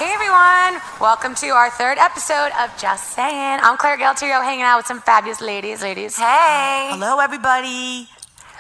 Hey everyone, welcome to our third episode of Just Sayin. I'm Clare Galterio, hanging out with some fabulous ladies. Hey. Hello, everybody.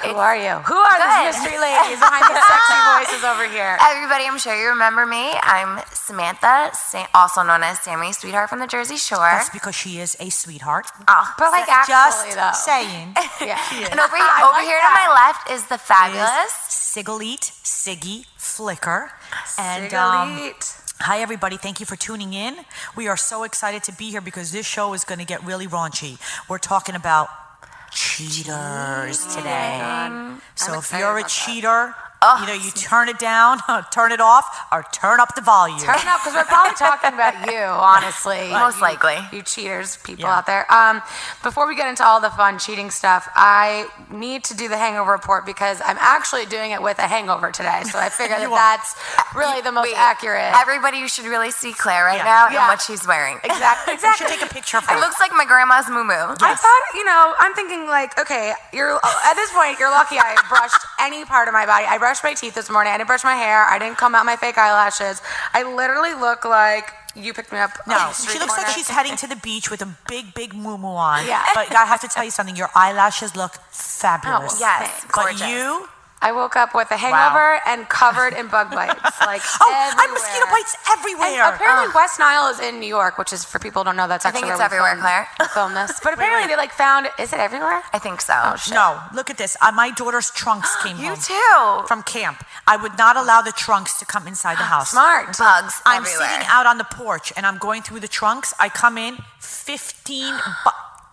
Who are you? Who are these mystery ladies behind these sexy voices over here? Everybody, I'm sure you remember me. I'm Samantha, also known as Sammi, sweetheart from the Jersey Shore. That's because she is a sweetheart. Oh, But like Just actually though. saying. Yeah. and over here to my left is the fabulous Siggy Flicker. And Siggy. hi, everybody. Thank you for tuning in. We are so excited to be here because this show is going to get really raunchy. We're talking about cheaters today. So if you're a cheater, either you turn it down, turn it off, or turn up the volume. Turn it up because we're probably talking about you, honestly. Most likely. You cheaters, people out there. Before we get into all the fun cheating stuff, I need to do the Hangover Report because I'm actually doing it with a hangover today. So I figured that's really the most accurate. Everybody, you should really see Claire right now and what she's wearing. Exactly. You should take a picture of her. It looks like my grandma's moo-moo. I thought, I'm thinking like, okay, at this point, you're lucky I brushed any part of my body. I brushed my teeth this morning. I didn't brush my hair. I didn't comb out my fake eyelashes. I literally look like you picked me up. No, she looks like she's heading to the beach with a big moo-moo on. Yeah. But I have to tell you something. Your eyelashes look fabulous. Yes, But gorgeous. you... I woke up with a hangover and covered in bug bites, like I have everywhere. mosquito bites everywhere. And apparently West Nile is in New York, which is, for people who don't know, that's I actually think it's where everywhere, we Claire. film this. But apparently they found, is it everywhere? I think so. Oh, shit. No, look at this. My daughter's trunks came You home too. from camp. I would not allow the trunks to come inside the house. Smart. Bugs I'm everywhere. sitting out on the porch and I'm going through the trunks. I come in, 15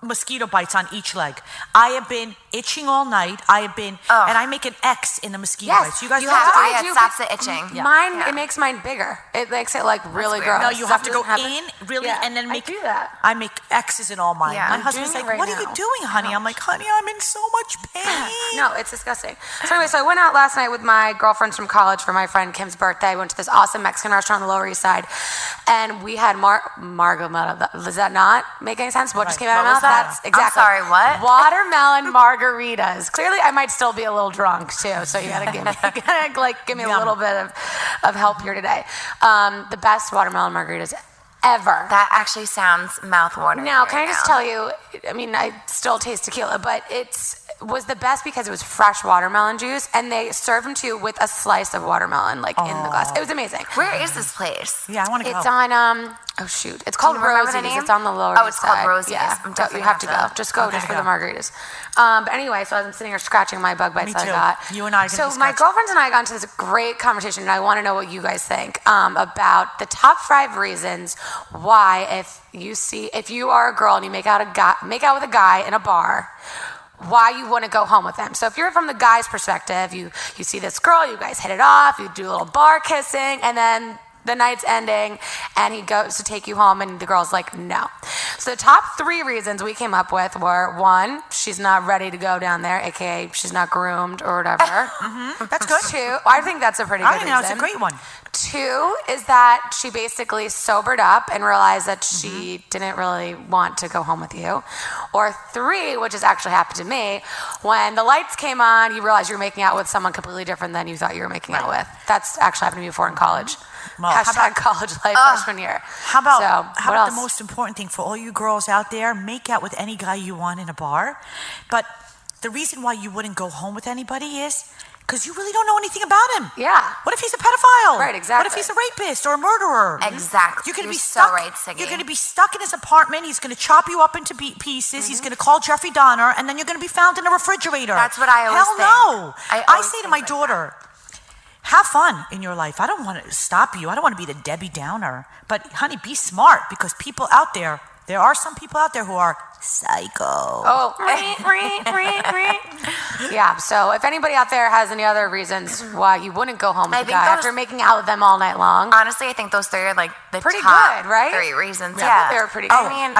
mosquito bites on each leg. I have been itching all night. I have been, and I make an X in the mosquito bites. You guys You have to. I Yeah, do, it stops the itching. Mine, it makes mine bigger. It makes it like really weird. gross. No, you have to go Doesn't in really and then make. I do that. I make X's in all mine. Yeah. My I'm husband's doing like, it right "What are you now. doing, honey?" I'm like, "Honey, I'm in so much pain." No, it's disgusting. So anyway, so I went out last night with my girlfriends from college for my friend Kim's birthday. We went to this awesome Mexican restaurant on the Lower East Side, and we had Margarita. Does that not make any sense? What just came out of my mouth? What was that? That's exactly. I'm sorry, what? Watermelon margaritas. Clearly, I might still be a little drunk too. So you gotta give me a little bit of help here today. The best watermelon margaritas ever. That actually sounds mouth-watering. Now, can I just tell you, I mean, I still taste tequila, but it was the best because it was fresh watermelon juice, and they served them to you with a slice of watermelon, like in the glass. It was amazing. Where is this place? Yeah, I want to go. It's on, it's called you remember the Rosie's. name? It's on the Lower Oh, East it's called Side. Rosie's. Yeah, I'm definitely you have to gonna go. Just go Okay. just for the margaritas. But anyway, so I'm sitting here scratching my bug bites Me that too. I got. You and I are gonna So be my scratching. girlfriends and I got into this great conversation, and I want to know what you guys think about the top 5 reasons why if you are a girl and you make out with a guy in a bar, why you want to go home with them. So if you're from the guy's perspective, you see this girl, you guys hit it off, you do a little bar kissing, and then the night's ending and he goes to take you home and the girl's like, no. So the top 3 reasons we came up with were, 1, she's not ready to go down there, aka she's not groomed or whatever. That's good. 2, I think that's a pretty good reason. It's a great one. 2 is that she basically sobered up and realized that she didn't really want to go home with you. Or 3, which has actually happened to me, when the lights came on, you realized you were making out with someone completely different than you thought you were making out with. That's actually happened to me before in college. Well, Hashtag college life freshman year. How about what the most important thing for all you girls out there? Make out with any guy you want in a bar. But the reason why you wouldn't go home with anybody is because you really don't know anything about him. Yeah. What if he's a pedophile? Right, exactly. What if he's a rapist or a murderer? Exactly. You're going to be so stuck. right, Siggy. You're going to be stuck in his apartment. He's going to chop you up into pieces. He's going to call Jeffrey Dahmer, and then you're going to be found in a refrigerator. That's what I always think. Hell no. I always say to think my like daughter, have fun in your life. I don't want to stop you. I don't want to be the Debbie Downer. But honey, be smart because people out there are some people out there who are psycho. Oh, yeah. So if anybody out there has any other reasons why you wouldn't go home with a guy after making out with them all night long, honestly, I think those 3 are like the pretty top good, right? 3 reasons. Yeah, they're pretty good. Oh, I mean,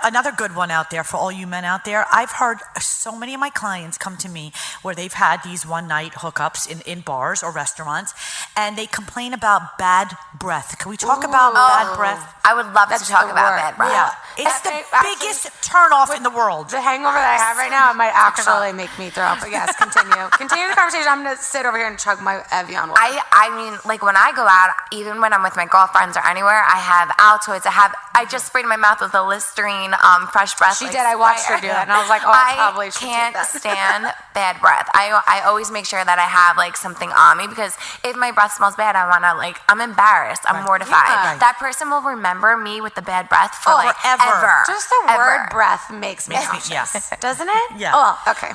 another good one out there for all you men out there. I've heard so many of my clients come to me where they've had these one-night hookups in bars or restaurants, and they complain about bad breath. Can we talk about bad breath? I would love to talk about bad breath. Yeah. It's the biggest turnoff in the world. The hangover that I have right now, it might actually make me throw up. But yes, continue. Continue the conversation. I'm going to sit over here and chug my Evian water. I mean, like when I go out, even when I'm with my girlfriends or anywhere, I have Altoids. I just sprayed my mouth with a Listerine Fresh Breath. She did. I watched her do that, and I was like, oh, I probably should can't do that. stand bad breath. I always make sure that I have like something on me because if my breath smells bad, I'm embarrassed. I'm mortified. Yeah. That person will remember me with the bad breath for like forever. ever. Just the word breath makes me nauseous. Yes. Doesn't it? Yeah. Oh, okay.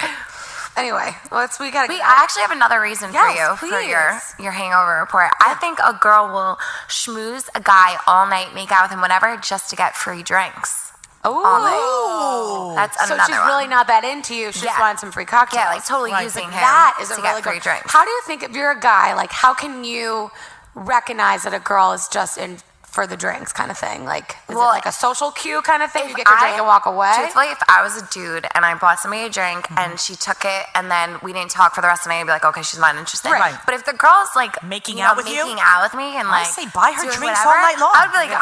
Anyway, we gotta. I actually have another reason for you for your hangover report. I think a girl will schmooze a guy all night, make out with him, whatever, just to get free drinks. Oh, that's so another she's one. really not that into you. She just wanted some free cocktails. Yeah, like totally using him. That is to a get really free good. drinks. How do you think if you're a guy, like how can you recognize that a girl is just in for the drinks kind of thing? Like, is it like a social cue kind of thing? You get your drink and walk away? Truthfully, if I was a dude and I bought somebody a drink and she took it and then we didn't talk for the rest of the night, I'd be like, okay, she's not interested. Right. But if the girl's like making out with me and like I say buy her doing drinks whatever, all night long. I would be like,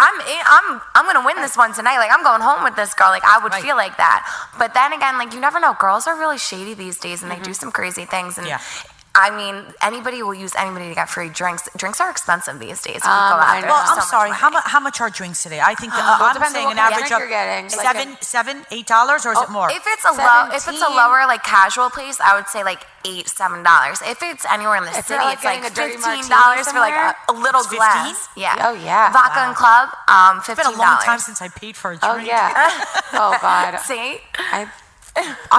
I'm gonna win this one tonight. Like I'm going home with this girl. Like I would feel like that. But then again, like you never know. Girls are really shady these days and they do some crazy things. And I mean, anybody will use anybody to get free drinks. Drinks are expensive these days. If you go out there. Well, I'm So sorry. much money. How much are drinks today? I think Well, I'm depends saying on an what kind of average drink of you're getting. $8, or is it more? If it's a lower like casual place, I would say like $7. If it's anywhere in the If city, you're, it's getting like a dirty $15 martini for like a little It's 15? glass. Yeah. Oh, yeah. Vodka and club, $15. It's been a long time since I paid for a drink. Oh yeah. Oh God. See?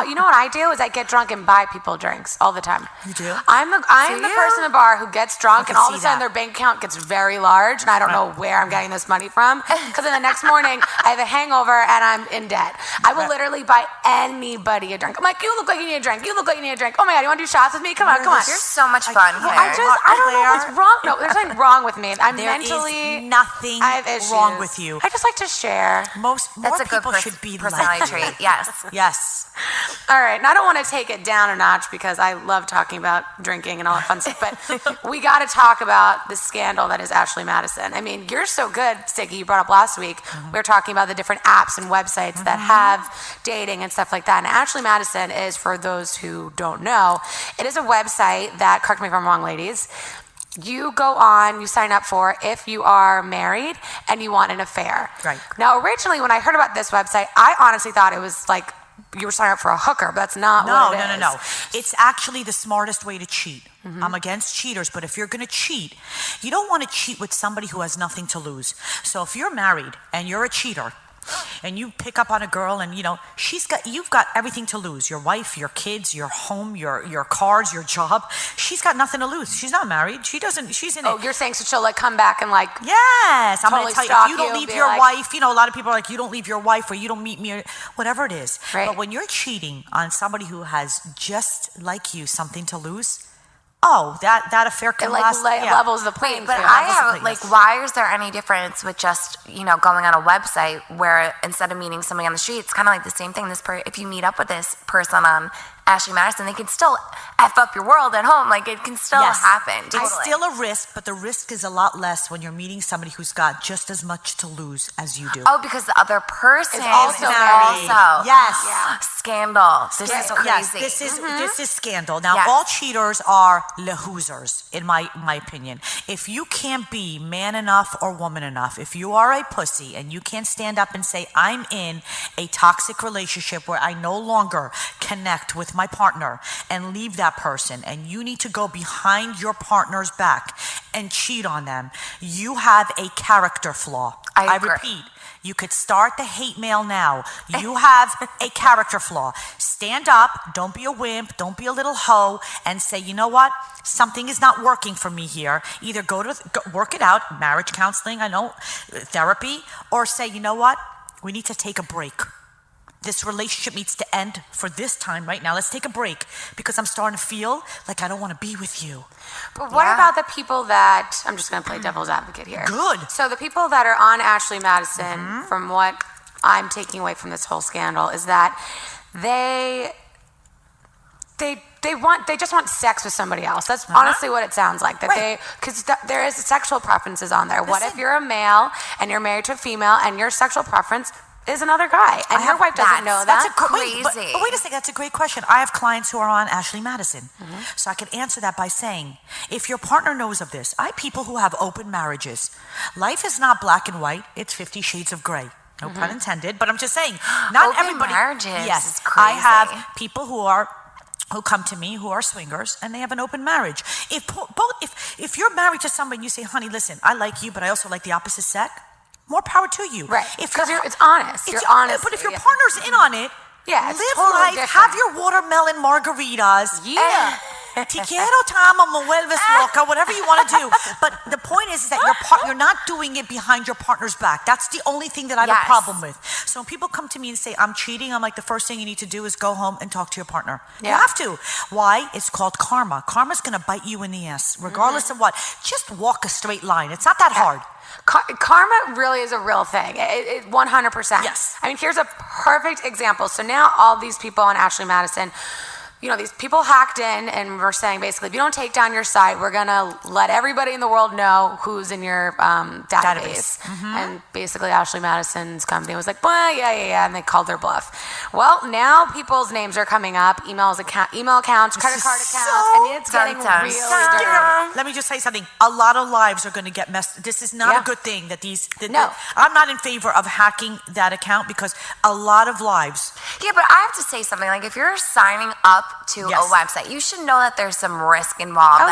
You know what I do is I get drunk and buy people drinks all the time. You do? I'm the person in the bar who gets drunk and all of a see sudden that. their bank account gets very large and I don't know where I'm getting this money from because then the next morning I have a hangover and I'm in debt. I will literally buy anybody a drink. I'm like, you look like you need a drink. You look like you need a drink. Oh my God, you want to do shots with me? Come on, come on. You're so much fun here. I don't know what's wrong. No, there's nothing wrong with me. I'm There mentally. is nothing I have issues. wrong with you. I just like to share. More That's a good people should be personality like you. trait. Yes. Yes. All right, and I don't want to take it down a notch because I love talking about drinking and all that fun stuff, but we got to talk about the scandal that is Ashley Madison. I mean, you're so good, Siggy, you brought up last week. We were talking about the different apps and websites that have dating and stuff like that. And Ashley Madison is, for those who don't know, it is a website that, correct me if I'm wrong, ladies, you go on, you sign up for if you are married and you want an affair. Right. Now, originally, when I heard about this website, I honestly thought it was like you were signing up for a hooker, but that's not what it is. No. It's actually the smartest way to cheat. I'm against cheaters, but if you're going to cheat, you don't want to cheat with somebody who has nothing to lose. So if you're married and you're a cheater, and you pick up on a girl and you've got everything to lose, your wife, your kids, your home, your cars, your job. She's got nothing to lose. She's not married. She's in it. Oh, you're saying so she'll like come back and like Yes, I'm totally going to tell stalk you, if you don't you, leave be your like- wife, a lot of people are like, you don't leave your wife or you don't meet me or whatever it is. Right. But when you're cheating on somebody who has just like you something to lose, that affair can it like last. levels the playing But field. I Levels have the like, playing why is there any difference with just going on a website where instead of meeting somebody on the street, it's kind of like the same thing. If you meet up with this person on Ashley Madison, they can still F up your world at home. Like it can still happen. Totally. It's still a risk, but the risk is a lot less when you're meeting somebody who's got just as much to lose as you do. Oh, because the other person Is also is married. also. Yes. Yeah. Scandal. This is crazy. Yes, this is scandal. Now, Yes. all cheaters are losers, in my opinion. If you can't be man enough or woman enough, if you are a pussy and you can't stand up and say, I'm in a toxic relationship where I no longer connect with my partner and leave that person, and you need to go behind your partner's back and cheat on them, you have a character flaw. I agree. repeat. You could start the hate mail now. You have a character flaw. Stand up, don't be a wimp, don't be a little hoe, and say, you know what? Something is not working for me here. Either go work it out, marriage counseling, therapy, or say, you know what? We need to take a break. This relationship needs to end for this time right now. Let's take a break because I'm starting to feel like I don't want to be with you. But what about the people that, I'm just going to play devil's advocate here. Good. So the people that are on Ashley Madison, from what I'm taking away from this whole scandal, is that they just want sex with somebody else. That's honestly what it sounds like. Because there is sexual preferences on there. What if you're a male and you're married to a female and your sexual preference is another guy, and your wife doesn't know that. That's crazy. But wait a second, that's a great question. I have clients who are on Ashley Madison, so I can answer that by saying, if your partner knows of this, I have people who have open marriages. Life is not black and white; it's 50 shades of gray. No pun intended. But I'm just saying, not open everybody. Marriages Yes, is crazy. I have people who come to me who are swingers and they have an open marriage. If you're married to somebody and you say, honey, listen, I like you, but I also like the opposite sex, more power to you. Right. Because it's honest. You're honest. But if your partner's in on it, yeah, it's live totally life, different. have your watermelon margaritas. Yeah. Te quiero, te amo, me vuelves loca, whatever you want to do. But the point is that you're not doing it behind your partner's back. That's the only thing that I have a problem with. So when people come to me and say, I'm cheating, I'm like, the first thing you need to do is go home and talk to your partner. Yeah. You have to. Why? It's called karma. Karma's going to bite you in the ass, regardless of what. Just walk a straight line. It's not that hard. Karma really is a real thing. 100%. Yes. I mean, here's a perfect example. So now all these people on Ashley Madison, you know, these people hacked in and were saying basically, if you don't take down your site, we're going to let everybody in the world know who's in your database. And basically Ashley Madison's company was like, well, yeah, and they called their bluff. Well, now people's names are coming up, email accounts, credit card accounts, and it's getting really dirty. Let me just say something. A lot of lives are going to get messed. This is not a good thing that I'm not in favor of hacking that account because a lot of lives. Yeah, but I have to say something. Like, if you're signing up to a website, you should know that there's some risk involved.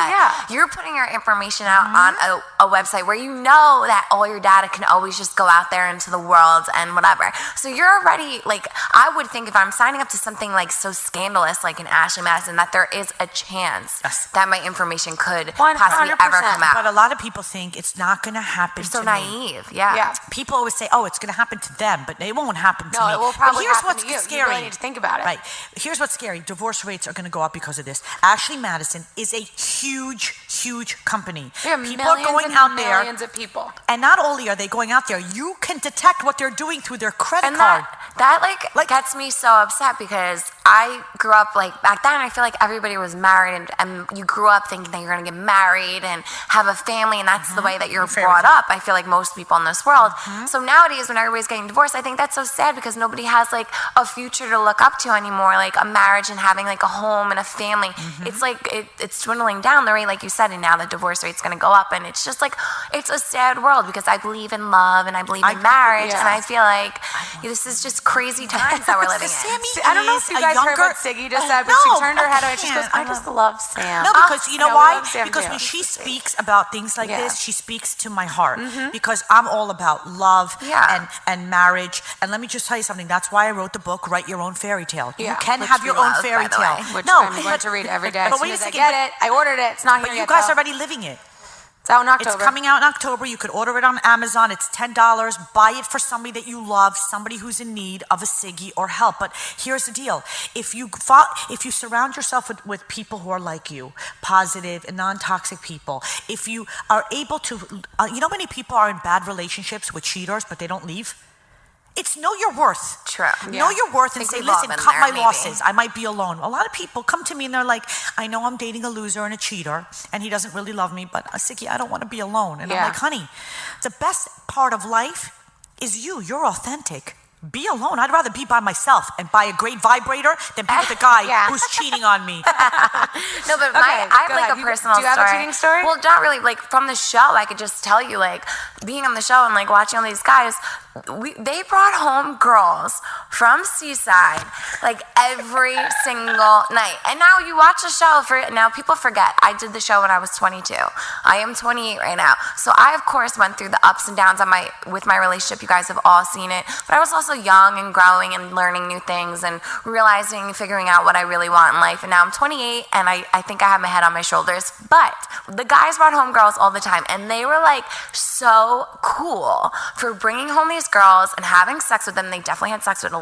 You're putting your information out on a website where you know that all your data can always just go out there into the world and whatever. So you're already, like, I would think if I'm signing up to something like so scandalous like in Ashley Madison, that there is a chance that my information could possibly ever come out. But a lot of people think it's not going to happen You're so to me. naive. Yeah. People always say, oh, it's going to happen to them, but it won't happen to me. No, it will probably here's happen what's to you. scary. You really need to think about it. Right. Here's what's scary. Divorce rates are going to go up because of this. Ashley Madison is a huge company. People are going out there. Millions of people. And not only are they going out there, you can detect what they're doing through their credit card. That gets me so upset because I grew up, like, back then I feel like everybody was married and you grew up thinking that you're going to get married and have a family, and that's the way that you're brought up. I feel like most people in this world. So nowadays when everybody's getting divorced, I think that's so sad because nobody has like a future to look up to anymore, like a marriage and having like a home and a family. It's like it's dwindling down the rate, like you said, and now the divorce rate's going to go up, and it's just like, it's a sad world because I believe in love and I believe in marriage, and I feel like this is just crazy times that we're living in. I don't know if you guys heard what Siggy just said, but she turned her head away and she goes, I just love Sam. No, because you know why? Because too. when she speaks about things like this, she speaks to my heart. Because I'm all about love and marriage. And let me just tell you something. That's why I wrote the book, Write Your Own Fairy Tale. You can have your own fairy tale. Which I'm going to read every day. As soon as I get it, I ordered it. It's not here yet. But you guys are already living it. It's out in October. It's coming out in October. You could order it on Amazon. It's $10. Buy it for somebody that you love, somebody who's in need of a Siggy or help. But here's the deal. If you surround yourself with people who are like you, positive and non-toxic people, if you are able to, you know how many people are in bad relationships with cheaters, but they don't leave? It's know your worth. True. Know your worth and say, listen, cut my losses. I might be alone. A lot of people come to me and they're like, I know I'm dating a loser and a cheater and he doesn't really love me, but Siggy, I don't want to be alone. And I'm like, honey, the best part of life is you. You're authentic. Be alone. I'd rather be by myself and buy a great vibrator than be with a guy who's cheating on me. No, but I have like a personal story. Do you have a cheating story? Well, not really. Like, from the show, I could just tell you, like, being on the show and like watching all these guys, they brought home girls from Seaside like every single night. And now you watch the show, now people forget. I did the show when I was 22. I am 28 right now. So I, of course, went through the ups and downs with my relationship. You guys have all seen it. But I was also young and growing and learning new things and realizing and figuring out what I really want in life. And now I'm 28 and I think I have my head on my shoulders. But the guys brought home girls all the time, and they were like so cool for bringing home these girls and having sex with them. They definitely had sex with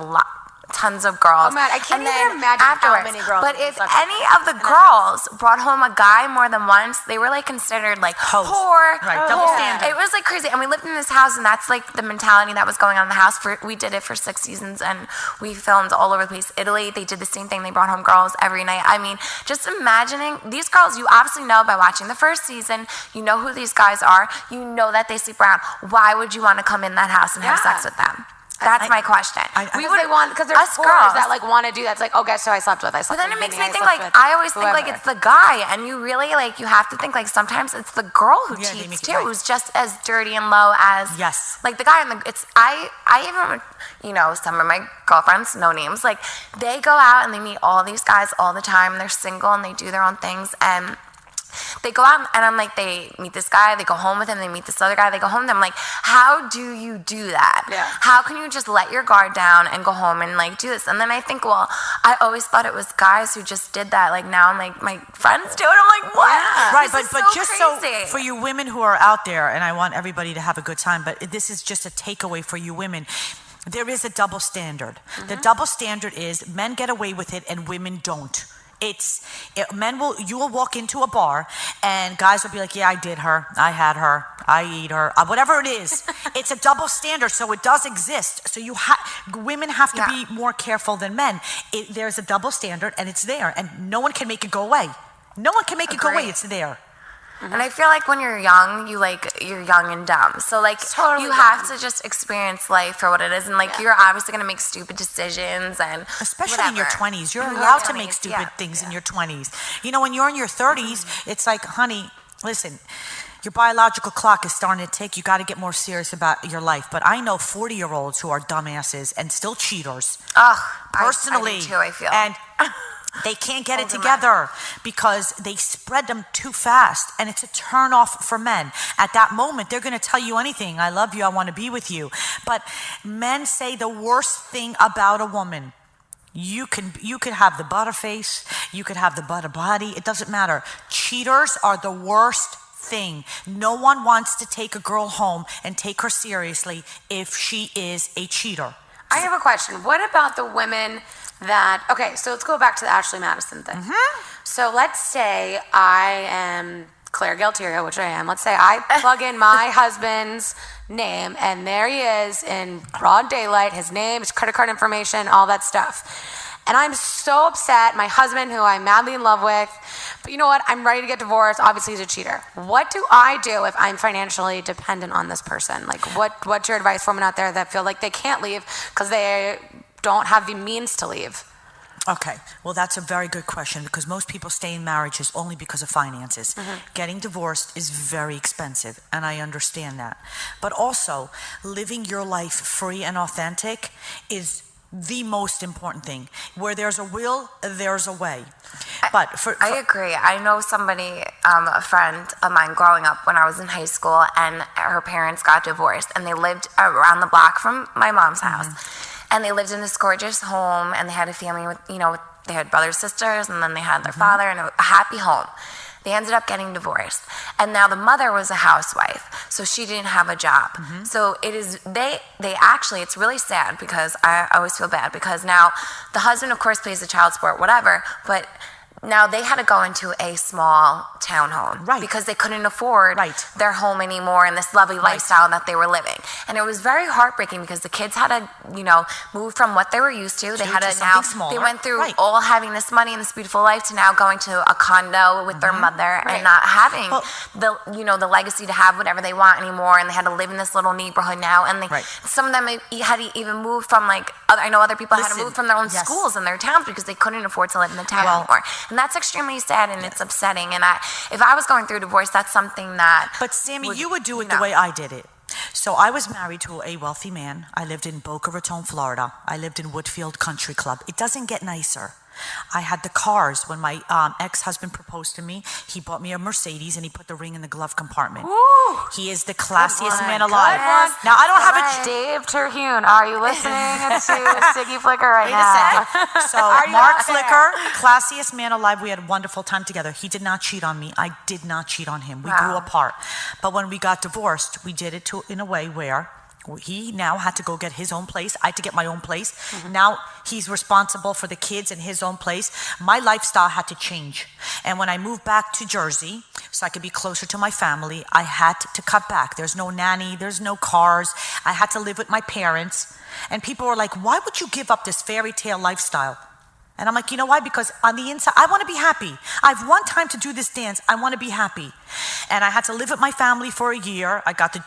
tons of girls. Oh man, I can't even imagine how many girls. But if any of the girls brought home a guy more than once, they were like considered like poor. Right, double standard. It was like crazy. And we lived in this house, and that's like the mentality that was going on in the house. We did it for 6 seasons, and we filmed all over the place. Italy, they did the same thing. They brought home girls every night. I mean, just imagining these girls, you obviously know by watching the first season, you know who these guys are. You know that they sleep around. Why would you want to come in that house and have sex with them? That's my question. Because there's girls that like want to do that. It's like, oh, guess who I slept with? I slept with. But then it makes me think like I always think like it's the guy, and you really like you have to think like sometimes it's the girl who cheats too, who's just as dirty and low as like the guy. And I even some of my girlfriends, no names, like they go out and they meet all these guys all the time. They're single and they do their own things and. They go out and I'm like, they meet this guy, they go home with him, they meet this other guy, they go home with him. I'm like, how do you do that? Yeah. How can you just let your guard down and go home and like do this? And then I think, well, I always thought it was guys who just did that. Like now I'm like, my friends do it. I'm like, what? Yeah. Right, but just crazy. So for you women who are out there, and I want everybody to have a good time, but this is just a takeaway for you women. There is a double standard. Mm-hmm. The double standard is men get away with it and women don't. You will walk into a bar and guys will be like, yeah, I did her, I had her, I eat her, whatever it is. It's a double standard, so it does exist. So women have to be more careful than men. There's a double standard and it's there and no one can make it go away. No one can make it go away, it's there. Mm-hmm. And I feel like when you're young, you're young and dumb. So like you have to just experience life for what it is. And like you're obviously going to make stupid decisions and especially in your 20s. You're allowed to make stupid things in your 20s. When you're in your 30s, it's like, honey, listen, your biological clock is starting to tick. You got to get more serious about your life. But I know 40-year-olds who are dumbasses and still cheaters. Personally. I do too, I feel. And they can't get it together because they spread them too fast, and it's a turn off for men. At that moment, they're going to tell you anything. I love you. I want to be with you. But men say the worst thing about a woman. You could have the butter face. You could have the butter body. It doesn't matter. Cheaters are the worst thing. No one wants to take a girl home and take her seriously if she is a cheater. I have a question. What about the women so let's go back to the Ashley Madison thing. Mm-hmm. So let's say I am Clare Galterio, which I am. Let's say I plug in my husband's name and there he is in broad daylight, his name, his credit card information, all that stuff. And I'm so upset, my husband who I'm madly in love with, but you know what, I'm ready to get divorced, obviously he's a cheater. What do I do if I'm financially dependent on this person? Like what's your advice for women out there that feel like they can't leave because they don't have the means to leave? Okay, well that's a very good question because most people stay in marriages only because of finances. Mm-hmm. Getting divorced is very expensive and I understand that. But also, living your life free and authentic is the most important thing. Where there's a will, there's a way. But I agree. I know somebody, a friend of mine growing up when I was in high school and her parents got divorced and they lived around the block from my mom's house. And they lived in this gorgeous home and they had a family with, they had brothers, sisters, and then they had their father and a happy home. They ended up getting divorced. And now the mother was a housewife, so she didn't have a job. Mm-hmm. So it's really sad because I always feel bad because now the husband, of course, pays the child support, whatever, but now they had to go into a small townhome because they couldn't afford their home anymore and this lovely lifestyle that they were living. And it was very heartbreaking because the kids had to, move from what they were used to. They had to now, smaller. They went through all having this money and this beautiful life to now going to a condo with their mother and not having the legacy to have whatever they want anymore. And they had to live in this little neighborhood now. And some of them had to even move from I know other people had to move from their own schools and their towns because they couldn't afford to live in the town anymore. And that's extremely sad and it's upsetting. And if I was going through divorce, that's something that... But Sammi, you would do it the way I did it. So I was married to a wealthy man. I lived in Boca Raton, Florida. I lived in Woodfield Country Club. It doesn't get nicer. I had the cars. When my ex-husband proposed to me, he bought me a Mercedes and he put the ring in the glove compartment. Ooh. He is the classiest man alive. Now, I don't have a... Dave Terhune, are you listening to Siggy Flicker right now? Wait a second. So, Mark Flicker, classiest man alive. We had a wonderful time together. He did not cheat on me. I did not cheat on him. We grew apart. But when we got divorced, we did it in a way where he now had to go get his own place. I had to get my own place. Mm-hmm. Now he's responsible for the kids in his own place. My lifestyle had to change. And when I moved back to Jersey, so I could be closer to my family, I had to cut back. There's no nanny, there's no cars. I had to live with my parents. And people were like, why would you give up this fairy tale lifestyle? And I'm like, you know why? Because on the inside, I want to be happy. I've one time to do this dance. I want to be happy. And I had to live with my family for a year. I got to,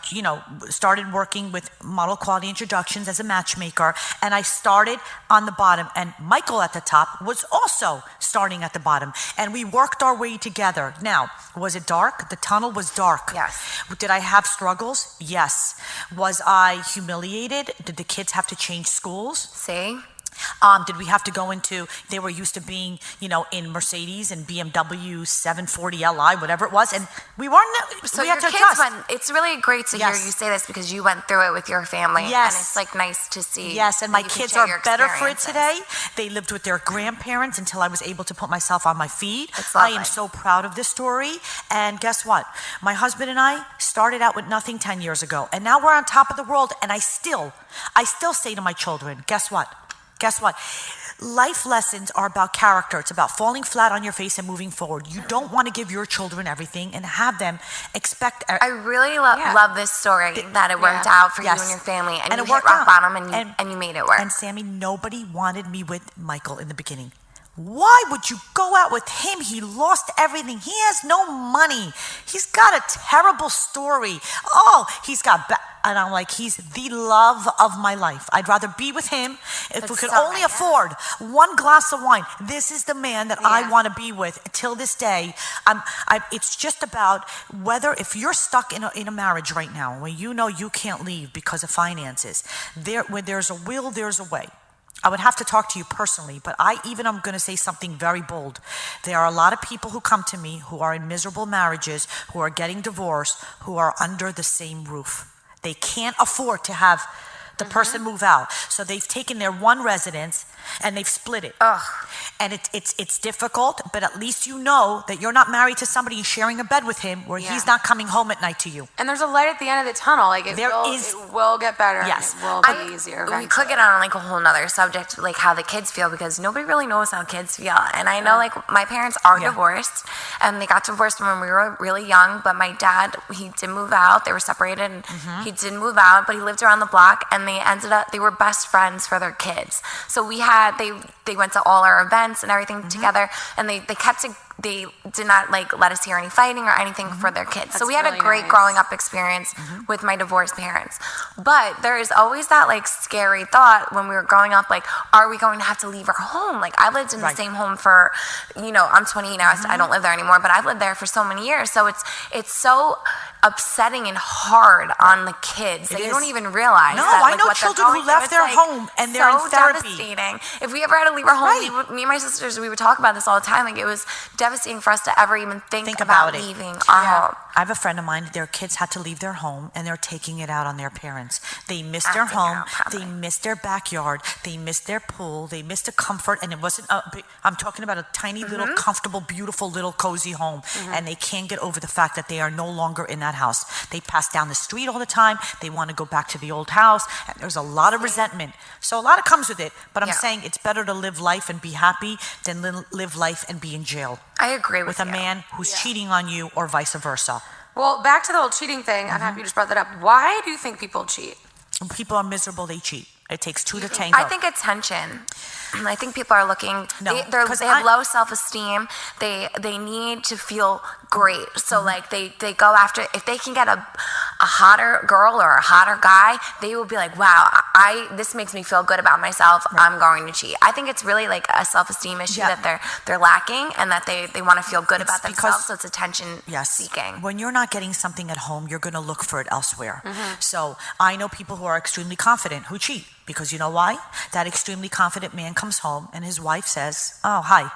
started working with Model Quality Introductions as a matchmaker. And I started on the bottom. And Michael at the top was also starting at the bottom. And we worked our way together. Now, was it dark? The tunnel was dark. Yes. Did I have struggles? Yes. Was I humiliated? Did the kids have to change schools? See? Did we have to go into, they were used to being, in Mercedes and BMW 740 Li, whatever it was, and we weren't, so we your had to kids adjust. It's really great to hear you say this because you went through it with your family. Yes. And it's like nice to see. Yes, and my kids are better for it experiences. today. They lived with their grandparents until I was able to put myself on my feet. That's I lovely. am so proud of this story. And guess what? My husband and I started out with nothing 10 years ago, and now we're on top of the world, and I still say to my children, guess what? Guess what? Life lessons are about character. It's about falling flat on your face and moving forward. You don't want to give your children everything and have them expect. I really love this story that it worked out for you and your family, and you it hit worked rock out. bottom, and you made it work. And Sammy, nobody wanted me with Michael in the beginning. Why would you go out with him? He lost everything. He has no money. He's got a terrible story. Oh, and I'm like, he's the love of my life. I'd rather be with him. If we could only afford one glass of wine, this is the man that I want to be with till this day. It's just about whether, if you're stuck in a marriage right now where you can't leave because of finances, where there's a will, there's a way. I would have to talk to you personally, but I'm going to say something very bold. There are a lot of people who come to me who are in miserable marriages, who are getting divorced, who are under the same roof. They can't afford to have the person move out. So they've taken their one residence and they've split it. Ugh. And it's difficult, but at least you know that you're not married to somebody and sharing a bed with him where he's not coming home at night to you. And there's a light at the end of the tunnel. Like it will get better. Yes. And it will be easier. We could get on like a whole nother subject, like how the kids feel, because nobody really knows how kids feel. And I know like my parents are divorced, and they got divorced when we were really young, but my dad, he did move out. They were separated, and he did move out, but he lived around the block, and they were best friends for their kids. So they went to all our events and everything together, and they did not like let us hear any fighting or anything for their kids. So we had a great growing up experience with my divorced parents. But there is always that like scary thought when we were growing up, like, are we going to have to leave our home? Like I lived in the same home for, I'm 28 now, I don't live there anymore, but I've lived there for so many years. So it's so upsetting and hard on the kids that you don't even realize. No, that, I like, know what children who left their home and they're in therapy. Devastating. If we ever had to leave our home, me and my sisters, we would talk about this all the time. Like it was devastating for us to ever even think about leaving our home. I have a friend of mine, their kids had to leave their home and they're taking it out on their parents. They missed their home, they missed their backyard, they missed their pool, they missed the comfort, and it wasn't I'm talking about a tiny little comfortable, beautiful little cozy home, and they can't get over the fact that they are no longer in that house. They pass down the street all the time, they want to go back to the old house, and there's a lot of resentment. So a lot comes with it, but I'm saying it's better to live life and be happy than live life and be in jail. I agree with a man who's cheating on you or vice versa. Well, back to the whole cheating thing. I'm happy you just brought that up. Why do you think people cheat? When people are miserable, they cheat. It takes two to tango. I think attention. I think people are looking. No, they have low self-esteem. They need to feel great. So like they go after, if they can get a hotter girl or a hotter guy, they will be like, wow, this makes me feel good about myself. I'm going to cheat. I think it's really like a self-esteem issue that they're lacking, and that they want to feel good about themselves. So it's attention seeking. When you're not getting something at home, you're going to look for it elsewhere. So I know people who are extremely confident who cheat. Because you know why? That extremely confident man comes home and his wife says, oh, hi.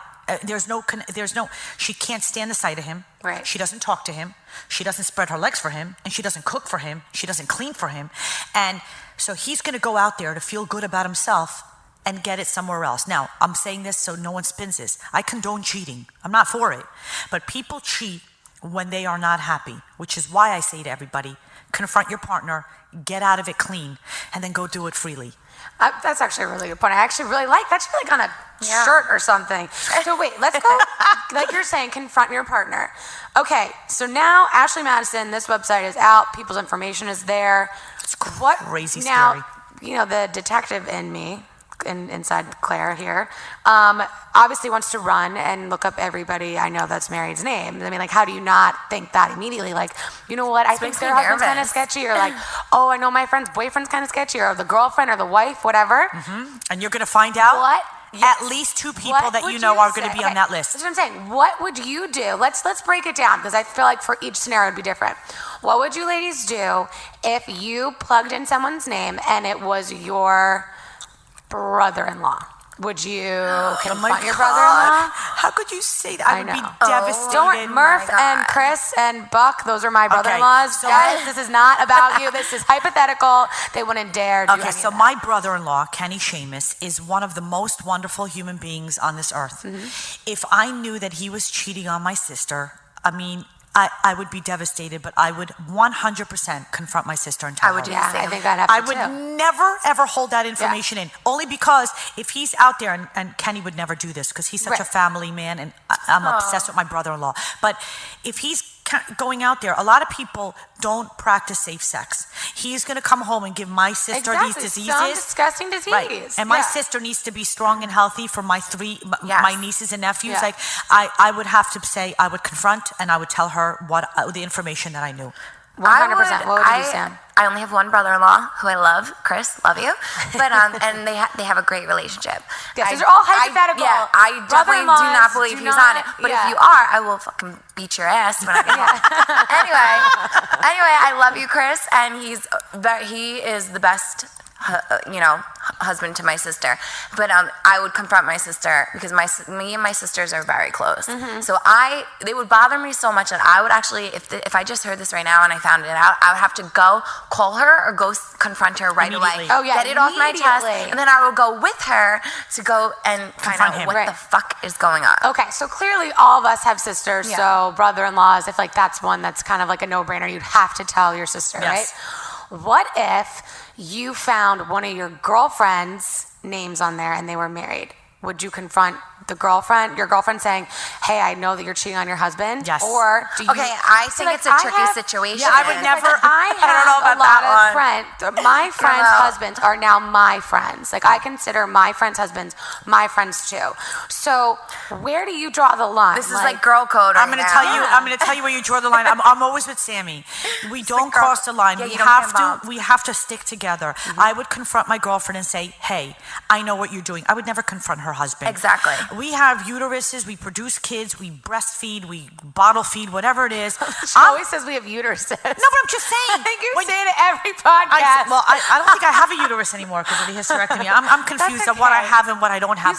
She can't stand the sight of him. Right. She doesn't talk to him. She doesn't spread her legs for him. And she doesn't cook for him. She doesn't clean for him. And so he's going to go out there to feel good about himself and get it somewhere else. Now, I'm saying this so no one spins this. I condone cheating. I'm not for it. But people cheat when they are not happy, which is why I say to everybody, confront your partner, get out of it clean, and then go do it freely. That's actually a really good point. I actually really like that. Should be like on a shirt or something. So wait, let's go. Like you're saying, confront your partner. Okay, so now Ashley Madison, this website is out. People's information is there. It's crazy now, scary. You know, the detective in me inside Claire here, obviously wants to run and look up everybody I know that's married's names. I mean, like, how do you not think that immediately? Like, you know what? I think their husband's kind of sketchy, or like, oh, I know my friend's boyfriend's kind of sketchy, or the girlfriend or the wife, whatever. And you're going to find out at least 2 people that you know are going to be on that list. That's what I'm saying. What would you do? Let's break it down, because I feel like for each scenario it would be different. What would you ladies do if you plugged in someone's name and it was your brother-in-law? Would you confront your brother-in-law? How could you say that? I would be devastated. Don't worry, Murph and Chris and Buck, those are my brother-in-laws. So guys, this is not about you. This is hypothetical. They wouldn't dare do any of that. My brother-in-law, Kenny Seamus, is one of the most wonderful human beings on this earth. If I knew that he was cheating on my sister, I mean, I would be devastated, but I would 100% confront my sister and tell her. I would do the same. I think I'd have to I would never, ever hold that information in. Only because if he's out there, and Kenny would never do this because he's such a family man, and I'm obsessed with my brother-in-law. But if he's going out there, a lot of people don't practice safe sex. He's going to come home and give my sister these diseases. Some disgusting disease. Right. And my sister needs to be strong and healthy for my my nieces and nephews. Like, I would have to say, I would confront and I would tell her what the information that I knew. 100%. What would you do, Sam? I only have one brother-in-law who I love, Chris, love you. But and they have a great relationship. Yes, these are all hypothetical. I definitely do not believe he's on it. But if you are, I will fucking beat your ass when I get home. Anyway, I love you, Chris, and he is the best husband to my sister. But I would confront my sister because me and my sisters are very close. So they would bother me so much that I would actually, if I just heard this right now and I found it out, I would have to go call her or go confront her right away. Oh yeah, get it off my chest, and then I would go with her to go and find out what the fuck is going on. Okay, so clearly all of us have sisters, so brother-in-laws, if like that's one that's kind of like a no-brainer, you'd have to tell your sister, right? What if you found one of your girlfriend's names on there and they were married? Would you confront your girlfriend saying, hey, I know that you're cheating on your husband? Yes. Or do you... Okay, I think it's a tricky situation. Yeah, I would never... I don't know about that one. My friends' husbands are now my friends. Like, I consider my friends' husbands my friends too. So where do you draw the line? This is like girl code. I'm going to tell you. I'm going to tell you where you draw the line. I'm always with Sammy. We don't cross the line. Yeah, we have to stick together. I would confront my girlfriend and say, hey, I know what you're doing. I would never confront her husband. Exactly. We have uteruses. We produce kids. We breastfeed. We bottle feed. Whatever it is. She always says we have uteruses. No, but I'm just saying. I think you say it at every podcast. I don't think I have a uterus anymore because of the hysterectomy. I'm confused of what I have and what I don't have.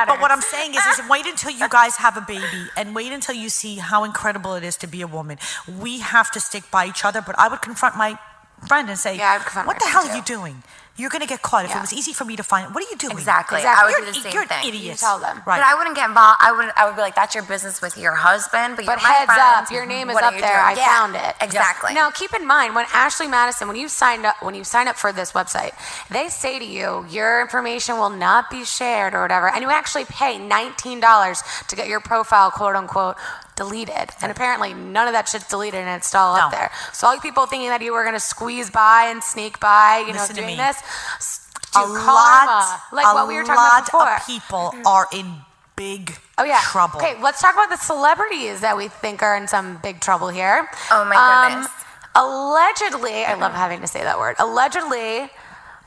But what I'm saying is wait until you guys have a baby and wait until you see how incredible it is to be a woman. We have to stick by each other, but I would confront my friend and say, what the hell are you doing? You're going to get caught. If it was easy for me to find, what are you doing? Exactly. I would do the same you're thing. You're an idiot. You tell them. Right. But I wouldn't get involved. I would be like, that's your business with your husband. But heads up, your name is up there. I found it. Exactly. Now, keep in mind, when Ashley Madison, when you sign up for this website, they say to you, your information will not be shared or whatever, and you actually pay $19 to get your profile, quote unquote, deleted. And apparently none of that shit's deleted and it's still up there. So all you people thinking that you were going to squeeze by and sneak by, doing this, a lot what we were talking about before. Of people are in big trouble. Okay, let's talk about the celebrities that we think are in some big trouble here. Oh my goodness. Allegedly, I love having to say that word. Allegedly,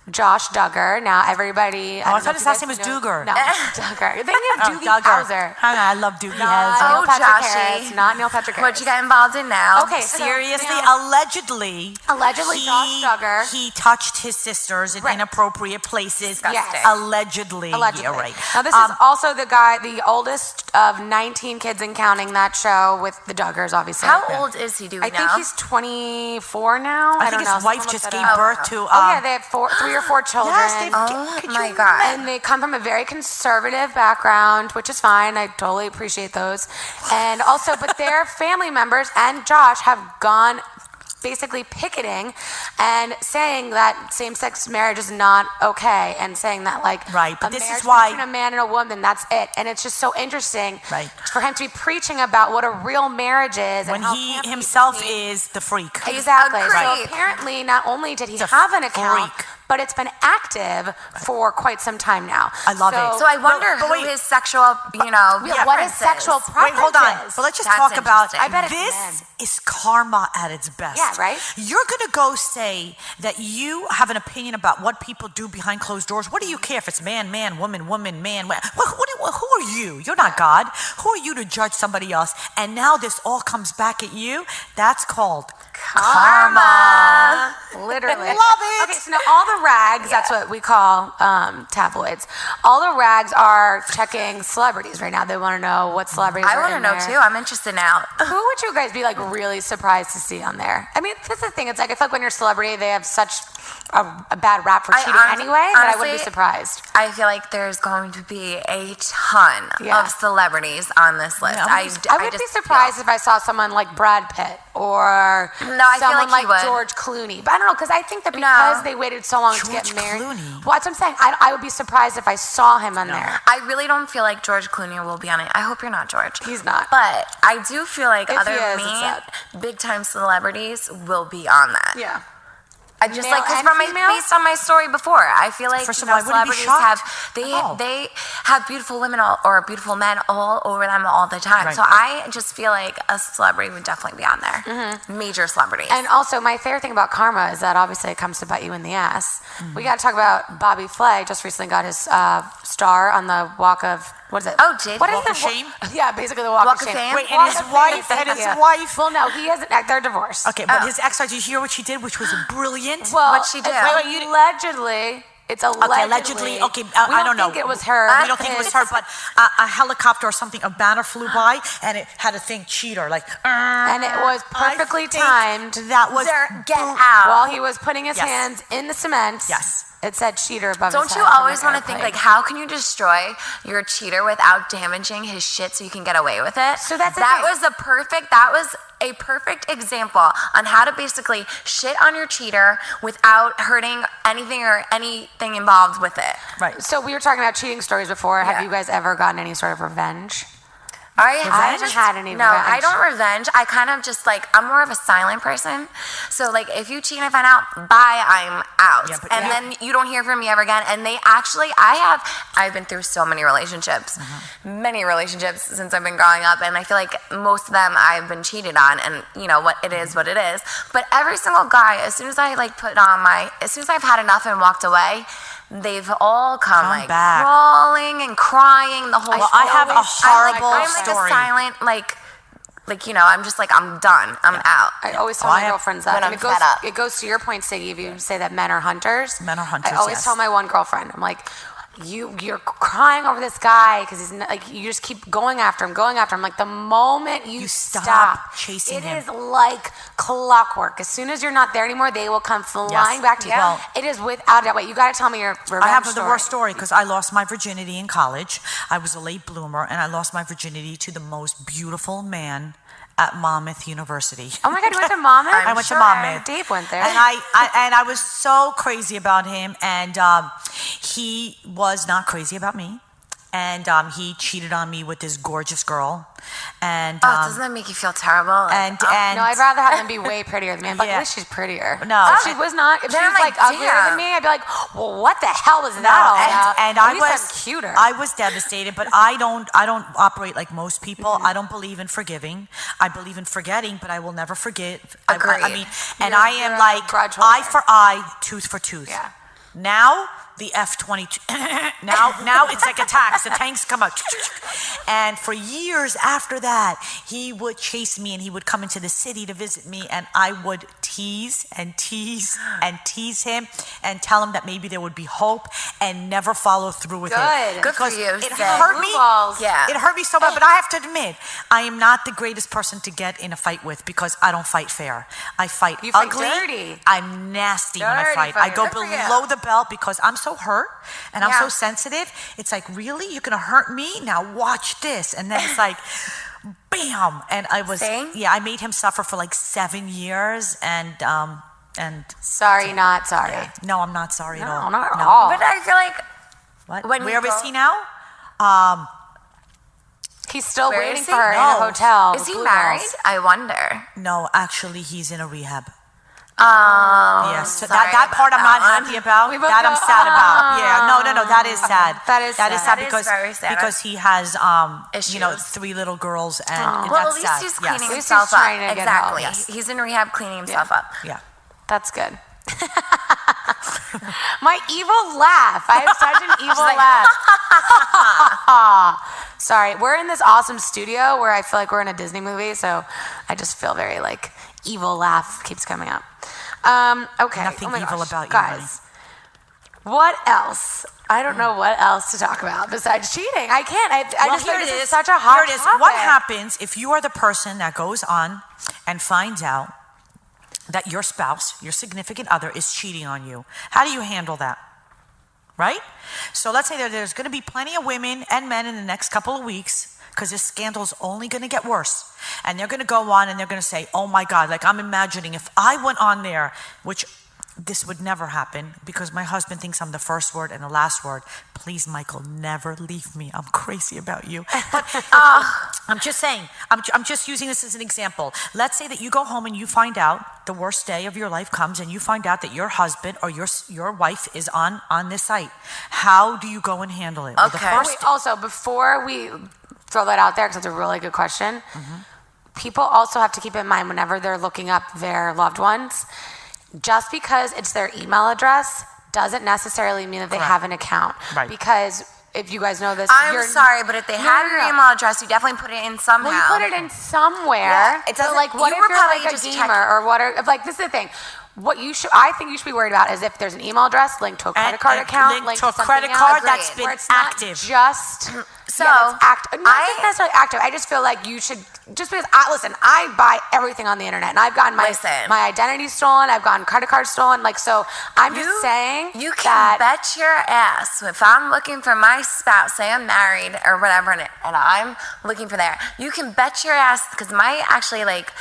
Josh Duggar. Now everybody. I thought his last name was Duggar. No, Duggar. You're thinking of Doogie Howser. I love Doogie Neil Howser. Patrick Harris, not Neil Patrick Harris. What you got involved in now? Okay, seriously, allegedly, Josh Duggar. He touched his sisters in inappropriate places. Yes. Allegedly. Yeah, right. Now this is also the oldest of 19 kids and counting that show with the Duggars, obviously. How old is he? I think he's 24 now. I think his wife just gave birth to. They have 3 or 4 children. Yes, oh my God. And they come from a very conservative background, which is fine. I totally appreciate those. And also, but their family members and Josh have gone basically picketing and saying that same-sex marriage is not okay, and saying that but this is why between a man and a woman, that's it. And it's just so interesting for him to be preaching about what a real marriage is when he himself is the freak. Exactly. So apparently not only did he have an account, but it's been active for quite some time now. I love it. So I wonder who his sexual, what his sexual preference Wait, hold on. is. But let's just That's talk about interesting. I bet it's this men. is karma at its best. Yeah, right? You're going to go say that you have an opinion about what people do behind closed doors. What do you care if it's man, woman, man? Who are you? You're not God. Who are you to judge somebody else? And now this all comes back at you. That's called karma. Literally. Love it. Okay, so now all the rags, that's what we call tabloids. All the rags are checking celebrities right now. They want to know what celebrities I are want to in know there. too. I'm interested now. Who would you guys be like really surprised to see on there? I mean, that's the thing. It's like I feel like when you're a celebrity, they have such a bad rap for cheating anyway that I wouldn't be surprised. I feel like there's going to be a ton of celebrities on this list. Yeah, I would be surprised if I saw someone like Brad Pitt or I feel someone like he would. George Clooney. But I don't know, because I think that because they waited so long to get George married. Clooney. Well, that's what I'm saying. I would be surprised if I saw him on there. I really don't feel like George Clooney will be on it. I hope you're not, George. He's not. But I do feel like If other he is, it's sad. big time celebrities will be on that. Yeah. I just Male like because and female? based on my story before, I feel like First of all, I wouldn't be celebrities shocked have they have beautiful women or beautiful men all over them all the time. Right. So I just feel like a celebrity would definitely be on there. Major celebrities. And also, my favorite thing about karma is that obviously it comes to bite you in the ass. We got to talk about Bobby Flay. Just recently got his star on the Walk of, what is it? Oh, did What he? is Walk of Shame? Yeah, basically the Walk Walk of of Shame. Fame? Wait, Walk and his of wife, Fame. and his Yeah. wife. Well, no, he hasn't. They're divorced. Okay, but his ex, did you hear what she did, which was brilliant? Well, What'd she do? allegedly. It's allegedly. Okay, allegedly. Okay, we I don't know. think it was her. We don't think it was her, but a helicopter or something, a banner flew by, and it had a thing cheater, like. And it was perfectly timed. That was. Get out. While he was putting his Yes. hands in the cement. Yes. It said cheater above Don't his you head from always an want to think, airplane. like, how can you destroy your cheater without damaging his shit so you can get away with it? So that's the that thing. was a perfect example on how to basically shit on your cheater without hurting anything or anything involved with it. Right. So we were talking about cheating stories before. Have Yeah. you guys ever gotten any sort of revenge? I haven't had any No, revenge. I don't revenge. I kind of just like, I'm more of a silent person. So like, if you cheat and I find out, bye, I'm out. Yeah, but and yeah. then you don't hear from me ever again. And they actually, I've been through so many relationships, many relationships since I've been growing up. And I feel like most of them I've been cheated on, and you know what it is, what it is. But every single guy, as soon as I like as soon as I've had enough and walked away, they've all come like back. crawling and crying the whole Well, I have a horrible I'm like story. a silent, like you know, I'm just like, I'm done. I'm out. I always tell Oh, I my have- girlfriends that. when And I'm fed up. it goes to your point, Siggy, if you say that men are hunters. Men are hunters, I always yes. tell my one girlfriend, I'm like, you're crying over this guy because he's like, you just keep going after him. Like the moment you stop chasing him. it is like clockwork. As soon as you're not there anymore, they will come flying back to you. Well, it is without a doubt. Wait, you got to tell me your revenge I have story. the worst story because I lost my virginity in college. I was a late bloomer, and I lost my virginity to the most beautiful man at Monmouth University. Oh my God, you went to Monmouth? I went to Monmouth. Dave went there. And I was so crazy about him, and he was not crazy about me. And he cheated on me with this gorgeous girl. And Doesn't that make you feel terrible? and no, I'd rather have them be way prettier than me. But Yeah. at least she's prettier. No. If she was not. If she Then was I'm like like, uglier damn. than me, I'd be like, well, what the hell is that all about? and At I least was I'm cuter. I was devastated, but I don't operate like most people. I don't believe in forgiving. I believe in forgetting, but I will never forgive. I Agreed. mean, and You're- I am you're a like grudge eye holder. for eye, tooth for tooth. Yeah. Now the F-22. now it's like attacks. The tanks come out. And for years after that, he would chase me, and he would come into the city to visit me, and I would tease and tease and tease him and tell him that maybe there would be hope, and never follow through with Good. it. Good for Because you, It Sid. hurt me. Blue balls. Yeah. It hurt me so bad, but I have to admit, I am not the greatest person to get in a fight with because I don't fight fair. I fight You fight ugly. dirty. I'm nasty when I Dirty fight. I fighter. go Good for you. below the belt because I'm so hurt and I'm Yeah. so sensitive. It's like, really? You're gonna hurt me? Now watch this. And then it's like, bam. And I was, See? I made him suffer for like 7 years, and Sorry, not sorry. no, I'm not sorry at No, all. not at all. But I feel like What? When Where you is go- he now? He's still Where waiting is he? for her in No. a hotel. is with he blue married? balls. I wonder. No, actually, he's in a rehab. Oh, Yes, so that part I'm not happy about. That I'm sad about. Yeah, no, that is sad. That is sad because he has, 3 little girls, and well, that's at least sad. he's Yes. cleaning himself up. trying to get help. Exactly. Yes. He's in rehab cleaning himself up. Yeah. That's good. My evil laugh. I have such an evil laugh. Sorry, we're in this awesome studio where I feel like we're in a Disney movie, so I just feel very like evil laugh keeps coming up. Okay. Nothing evil about you, guys. What else? I don't know what else to talk about besides cheating. I can't. I just here think it this is. such a hot Here it is. topic. What happens if you are the person that goes on and finds out that your spouse, your significant other, is cheating on you? How do you handle that? Right? So let's say that there's going to be plenty of women and men in the next couple of weeks, because this scandal's only going to get worse. And they're going to go on and they're going to say, oh my God, like I'm imagining if I went on there, which this would never happen because my husband thinks I'm the first word and the last word. Please, Michael, never leave me. I'm crazy about you. But I'm just saying, I'm just using this as an example. Let's say that you go home and you find out the worst day of your life comes and you find out that your husband or your wife is on this site. How do you go and handle it? Okay. Also, before we throw that out there, because it's a really good question, people also have to keep in mind whenever they're looking up their loved ones, just because it's their email address doesn't necessarily mean that they have an account. Right. Because if you guys know this, I'm sorry, but if they have your email address, you definitely put it in somehow. Well, you put it in somewhere. Yeah, it doesn't. Like, what you if were you're probably like a just gamer or what? Like, this is the thing. What I think you should be worried about is if there's an email address linked to a credit card account, linked to a something credit else, card that's been where it's not active. Just So, not just necessarily active. I just feel like you should, just because I buy everything on the internet, and I've gotten my identity stolen, I've gotten credit cards stolen, like, so I'm just saying you can bet your ass if I'm looking for my spouse, say I'm married or whatever, and I'm looking for there, you can bet your ass, because my actually like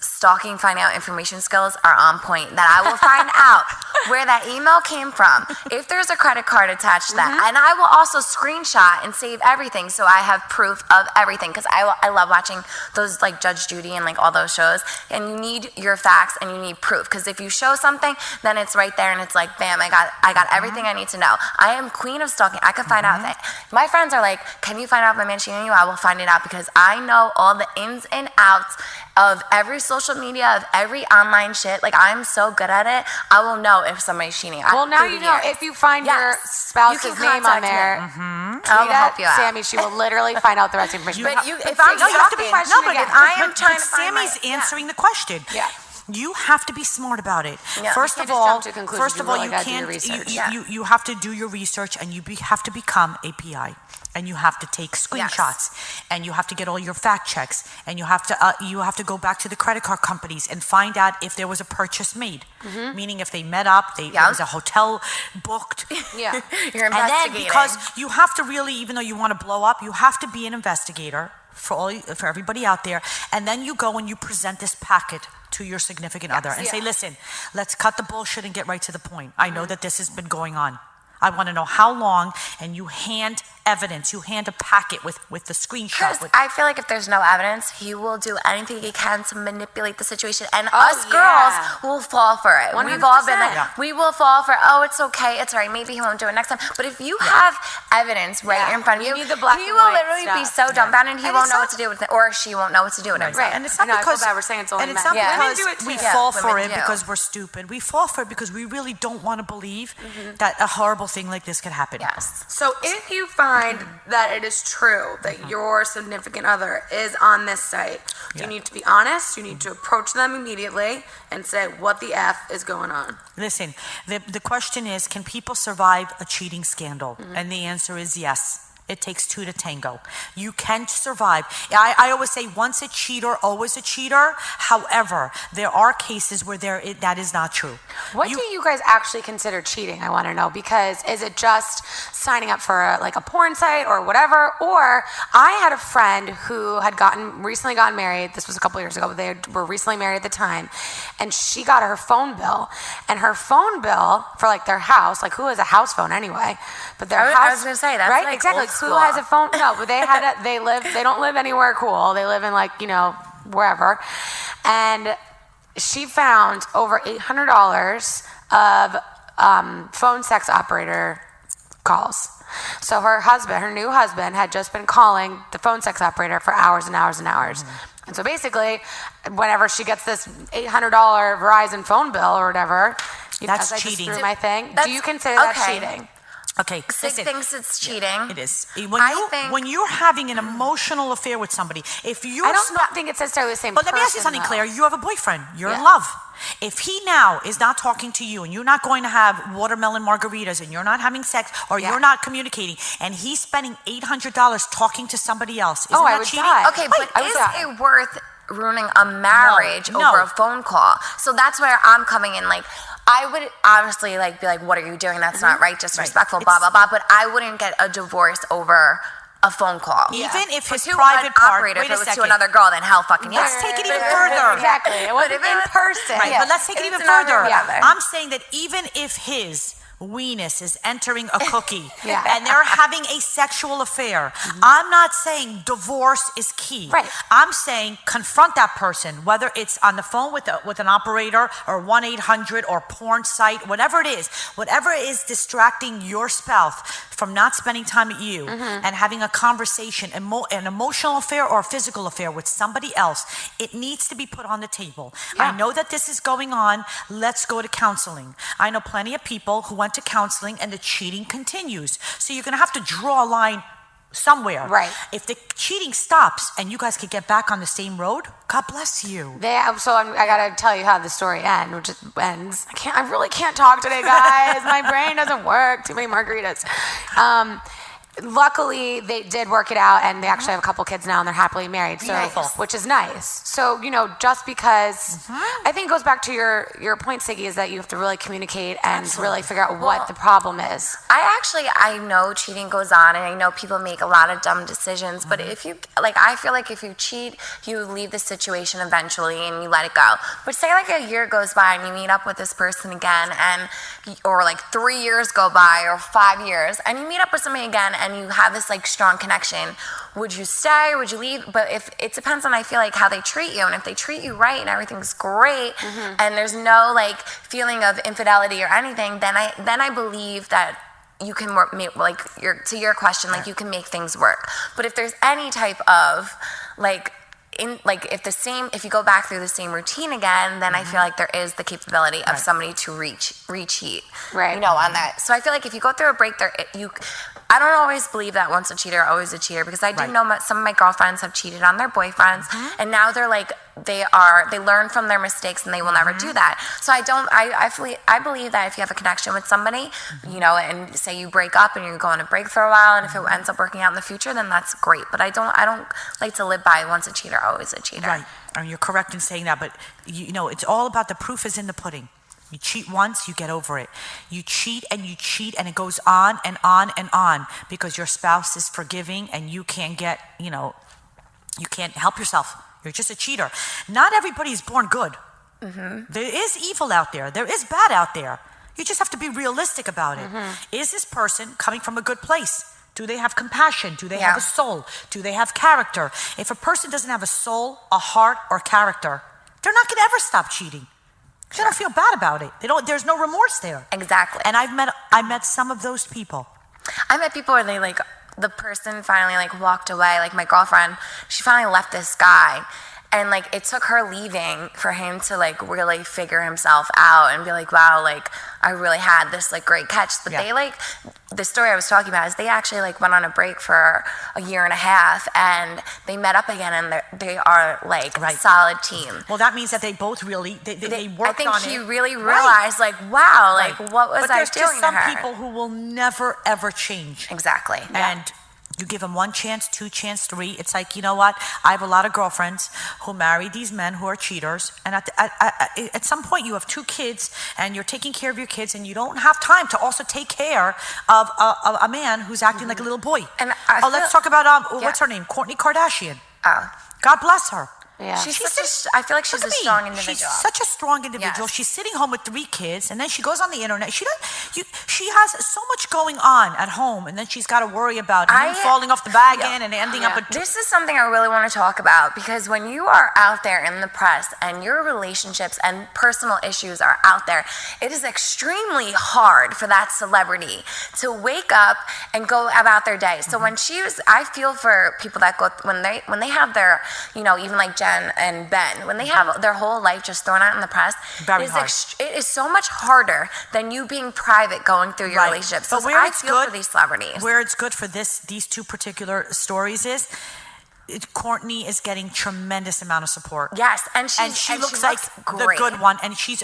stalking, finding out information skills are on point, that I will find out where that email came from, if there's a credit card attached to that, and I will also screenshot and save everything so I have proof of everything, because I love watching those like Judge Judy and like all those shows, and you need your facts and you need proof, because if you show something, then it's right there and it's like, bam, I got everything I need to know. I am queen of stalking. I can find out that. My friends are like, can you find out if my man's cheating on you? I will find it out, because I know all the ins and outs of every social media, of every online shit. Like, I'm so good at it, I will know if somebody's cheating. Well, now you know. If you find your spouse's name on there, I will help you out. Sammy, she will literally find out the rest of the information. But if I'm Sammy's answering the question. Yeah. You have to be smart about it. Yeah. First of all, you can't. You have to do your research, and you have to become a PI, and you have to take screenshots, and you have to get all your fact checks, and you have to go back to the credit card companies and find out if there was a purchase made, meaning if they met up, there was a hotel booked. Yeah, you're investigating. And then because you have to really, even though you want to blow up, you have to be an investigator for everybody out there, and then you go and you present this packet to your significant other and say, listen, let's cut the bullshit and get right to the point. I know that this has been going on. I want to know how long, and you hand evidence. You hand a packet with the screenshot. I feel like if there's no evidence, he will do anything he can to manipulate the situation, and us girls will fall for it. 100%. We've all been there. We will fall for, oh, it's okay, it's all right, maybe he won't do it next time. But if you have evidence right in front of you, need the black he and will white literally be stuff. so dumbfounded, he won't know what to do with it, or she won't know what to do with it. Right. And it's not because we're saying it's only and it's men. not Women do because it we too. fall for women it do. because we're stupid. We fall for it because we really don't want to believe that a horrible thing like this could happen. Yes. So if you find that it is true that your significant other is on this site, you need to be honest. You need to approach them immediately and say, what the F is going on? Listen, the question is, can people survive a cheating scandal? And the answer is yes. It takes two to tango. You can survive. I always say, once a cheater, always a cheater. However, there are cases where that is not true. What do you guys actually consider cheating? I want to know, because is it just signing up for a porn site or whatever? Or I had a friend who had recently gotten married. This was a couple years ago, but they were recently married at the time. And she got her phone bill. And her phone bill for like their house, like who has a house phone anyway? But their house. I was going to say, that's right? like Exactly. old Who has a phone? No, but they don't live anywhere cool. They live in wherever. And she found over $800 of phone sex operator calls. So her new husband, had just been calling the phone sex operator for hours and hours and hours. And so basically, whenever she gets this $800 Verizon phone bill or whatever, that's cheating. cheating. Do you consider that cheating? Okay, Sig thinks it's cheating. It is. When you're having an emotional affair with somebody, if you're I don't think it's necessarily the same But person, let me ask you something, though. Claire. You have a boyfriend. You're in love. If he now is not talking to you and you're not going to have watermelon margaritas and you're not having sex or you're not communicating and he's spending $800 talking to somebody else, isn't that cheating? Okay, but is it worth ruining a marriage over a phone call? So that's where I'm coming in. Like, I would honestly be like, what are you doing? That's not right, disrespectful, blah, blah, blah. But I wouldn't get a divorce over a phone call. Even if his to private an part, operator, wait if a it was second. to another girl, then hell fucking yes. Let's take it even further. Exactly. It wasn't in person. Right, but let's take it even further. I'm saying that even if his weenus is entering a cookie and they're having a sexual affair, I'm not saying divorce is key. Right. I'm saying confront that person, whether it's on the phone with an operator or 1-800 or porn site, whatever it is distracting your spouse from not spending time with you and having a conversation, an emotional affair or a physical affair with somebody else, it needs to be put on the table. I know that this is going on. Let's go to counseling. I know plenty of people who went to counseling and the cheating continues. So you're going to have to draw a line somewhere. Right. If the cheating stops and you guys could get back on the same road, God bless you. I gotta tell you how the story ends. I really can't talk today, guys. My brain doesn't work. Too many margaritas. Luckily, they did work it out, and they actually have a couple kids now, and they're happily married. So, which is nice. So, just because I think it goes back to your point, Siggy, is that you have to really communicate and really figure out what the problem is. I know cheating goes on, and I know people make a lot of dumb decisions. But if you I feel like if you cheat, you leave the situation eventually, and you let it go. But say a year goes by, and you meet up with this person again, or 3 years go by, or 5 years, and you meet up with somebody again, and you have this strong connection, would you stay or would you leave? But if it depends on, I feel like, how they treat you, and if they treat you right and everything's great and there's no feeling of infidelity or anything, then I believe that you can work, to your question, you can make things work. But if there's any type of if you go back through the same routine again, then I feel like there is the capability of somebody to reach heat, right? On that. So I feel like if you go through a break, I don't always believe that once a cheater, always a cheater, because I do know some of my girlfriends have cheated on their boyfriends, and now they're they learn from their mistakes and they will never do that. So I believe that if you have a connection with somebody, and say you break up and you're going to break for a while, and if it ends up working out in the future, then that's great. But I don't like to live by once a cheater, always a cheater. Right. I mean, you're correct in saying that, but it's all about the proof is in the pudding. You cheat once, you get over it. You cheat, and it goes on and on and on because your spouse is forgiving and you can't you can't help yourself. You're just a cheater. Not everybody is born good. There is evil out there. There is bad out there. You just have to be realistic about it. Is this person coming from a good place? Do they have compassion? Do they have a soul? Do they have character? If a person doesn't have a soul, a heart, or character, they're not going to ever stop cheating. They don't feel bad about it. There's no remorse there. Exactly. And I met some of those people. I met people where they the person finally walked away. My girlfriend, she finally left this guy, and it took her leaving for him to really figure himself out and be wow, I really had this great catch. But they the story I was talking about is they actually went on a break for a year and a half, and they met up again, and they are solid team. Well, that means that they both really they worked on it. I think he really realized wow, what was I doing to her? But there's just some people who will never ever change. Exactly. And you give them 1 chance, 2 chance, 3. It's you know what? I have a lot of girlfriends who marry these men who are cheaters. And at some point, you have 2 kids, and you're taking care of your kids, and you don't have time to also take care of a man who's acting like a little boy. And let's talk about what's her name? Kourtney Kardashian. Oh. God bless her. Yeah. I feel like she's a strong individual. She's such a strong individual. Yes. She's sitting home with 3 kids, and then she goes on the internet. She has so much going on at home, and then she's got to worry about him falling off the wagon and ending up. This is something I really want to talk about, because when you are out there in the press and your relationships and personal issues are out there, it is extremely hard for that celebrity to wake up and go about their day. So when I feel for people that go when they have their, even like Jen and Ben, when they have their whole life just thrown out in the press, it is so much harder than you being private going through your relationships. So I feel for these celebrities. Where it's good for these 2 particular stories is Kourtney is getting tremendous amount of support. Yes, and she looks like great. the good one, and she's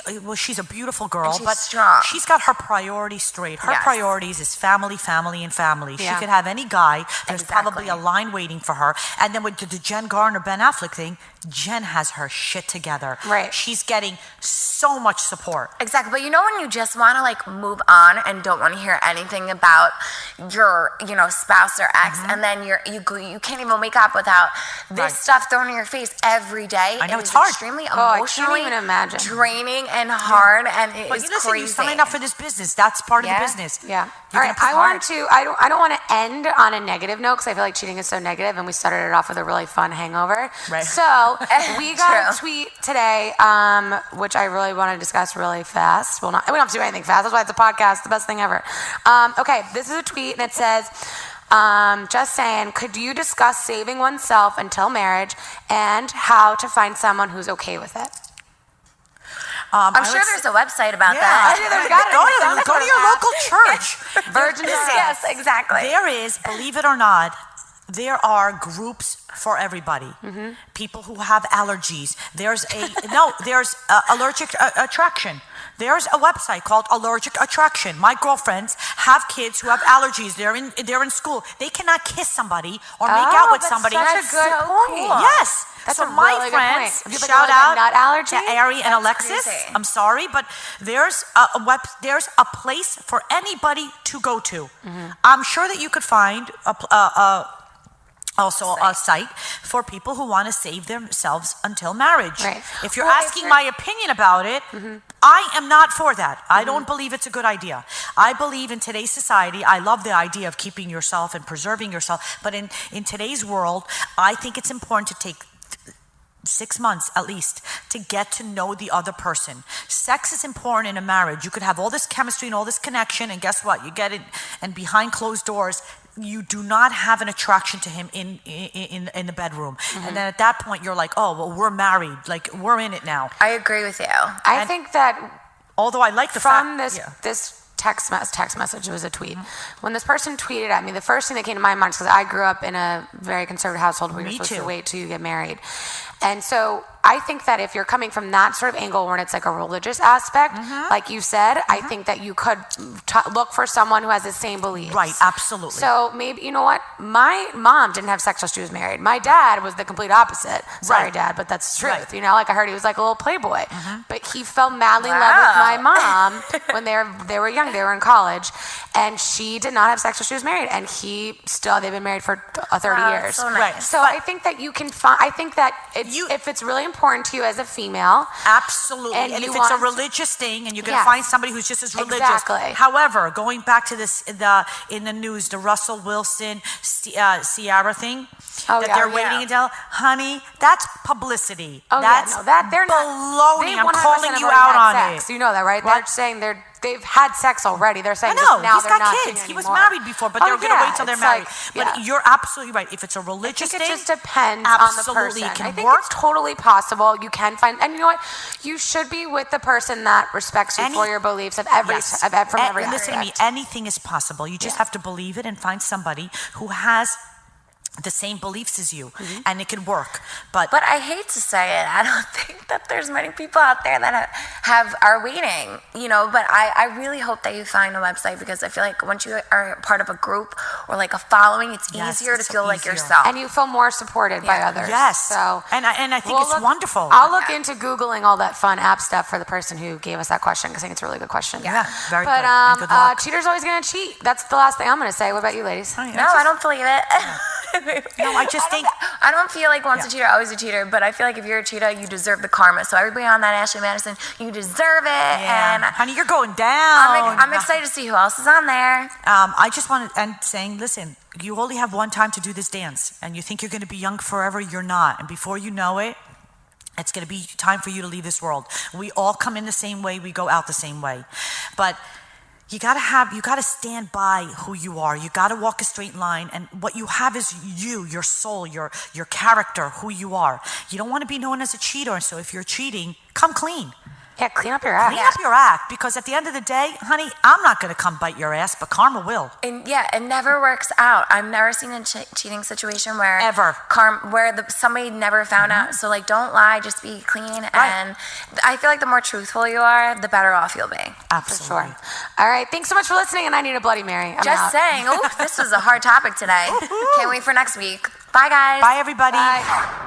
a beautiful girl, and she's but strong. She's got her priorities straight. Her priorities is family, family, and family. Yeah. She could have any guy. There's probably a line waiting for her. And then with the Jen Garner, Ben Affleck thing, Jen has her shit together. Right. She's getting so much support. Exactly. But when you just want to move on and don't want to hear anything about your, spouse or ex, and then you can't even wake up without this stuff thrown in your face every day. I know it's hard. Extremely emotionally I can't even imagine. Draining and hard, and it's crazy. You signed up for this business. That's part of the business. Yeah. All right. I don't want to end on a negative note, because I feel like cheating is so negative, and we started it off with a really fun hangover. Right. So we got a tweet today, which I really want to discuss really fast. We don't have to do anything fast. That's why it's a podcast. The best thing ever. Okay. This is a tweet, and it says, just saying, could you discuss saving oneself until marriage and how to find someone who's okay with it? I'm sure there's a website about that. Go to your local church. Virgin. Yes, exactly. There is, believe it or not, there are groups for everybody. People who have allergies. There's allergic attraction. There's a website called Allergic Attraction. My girlfriends have kids who have allergies. They're in school. They cannot kiss somebody or make out with somebody. That's such a good point. Cool. Yes. That's so a my really friends, good point. shout out nut allergy? to Ari and Alexis. Crazy. I'm sorry, but there's a place for anybody to go to. I'm sure that you could find also a site for people who want to save themselves until marriage. Right. If you're asking my opinion about it, I am not for that. I don't believe it's a good idea. I believe in today's society, I love the idea of keeping yourself and preserving yourself, but in today's world, I think it's important to take 6 months at least to get to know the other person. Sex is important in a marriage. You could have all this chemistry and all this connection, and guess what? You get it, and behind closed doors, you do not have an attraction to him in the bedroom. And then at that point, you're like, oh, well, we're married. Like, we're in it now. I agree with you. I think that although I like the from fact... this text message, it was a tweet. When this person tweeted at me, the first thing that came to my mind is because I grew up in a very conservative household where you're supposed to wait till you get married. And so I think that if you're coming from that sort of angle where it's like a religious aspect, like you said, I think that you could look for someone who has the same beliefs. Right, absolutely. So maybe, you know what? My mom didn't have sex till she was married. My dad was the complete opposite. Sorry, Dad, but that's the truth. Right. You know, like I heard he was like a little playboy. But he fell madly in love with my mom when they were young. They were in college. And she did not have sex till she was married. And they've been married for 30 years. So nice. Right. So I think that you can find, I think that if it's really important to you as a female. Absolutely. And if it's a religious thing and you're going to find somebody who's just as religious. Exactly. However, going back to this, in the news, the Russell Wilson, Ciara thing, they're waiting until, honey, that's publicity. That's they're baloney. Not. I'm calling you out on it. You know that, right? What? They're saying they've had sex already. They're saying now he's they're got not kids. He was anymore. married before, but they're going to wait till they're married. But you're absolutely right. If it's a religious thing, it just depends on the person. I think it's totally possible. You can find, and you know what? You should be with the person that respects you for your beliefs from every aspect. Listen to me. Anything is possible. You just have to believe it and find somebody who has the same beliefs as you, and it can work. But I hate to say it, I don't think that there's many people out there that are waiting, but I really hope that you find a website, because I feel like once you are part of a group or like a following, it's easier to feel like yourself. And you feel more supported by others. Yes. So, and I think it's wonderful. I'll look into Googling all that fun app stuff for the person who gave us that question, because I think it's a really good question. Yeah, very good. And good luck. Cheater's always going to cheat. That's the last thing I'm going to say. What about you, ladies? No, I don't believe it. No, I just think I don't feel like once a cheater, always a cheater, but I feel like if you're a cheater, you deserve the karma. So everybody on that Ashley Madison, you deserve it. Yeah. And honey, you're going down. I'm excited to see who else is on there. I just want to end saying, listen, you only have one time to do this dance, and you think you're going to be young forever. You're not. And before you know it, it's going to be time for you to leave this world. We all come in the same way. We go out the same way. But you gotta stand by who you are. You gotta walk a straight line, and what you have is you, your soul, your character, who you are. You don't want to be known as a cheater, so if you're cheating, come clean. Yeah, clean up your act. Clean up your act, because at the end of the day, honey, I'm not gonna come bite your ass, but karma will. And yeah, it never works out. I've never seen a cheating situation where somebody never found out. So like, don't lie, just be clean. Right. And I feel like the more truthful you are, the better off you'll be. Absolutely. For sure. All right, thanks so much for listening, and I need a Bloody Mary. Just saying. Ooh, this was a hard topic today. Can't wait for next week. Bye, guys. Bye, everybody. Bye.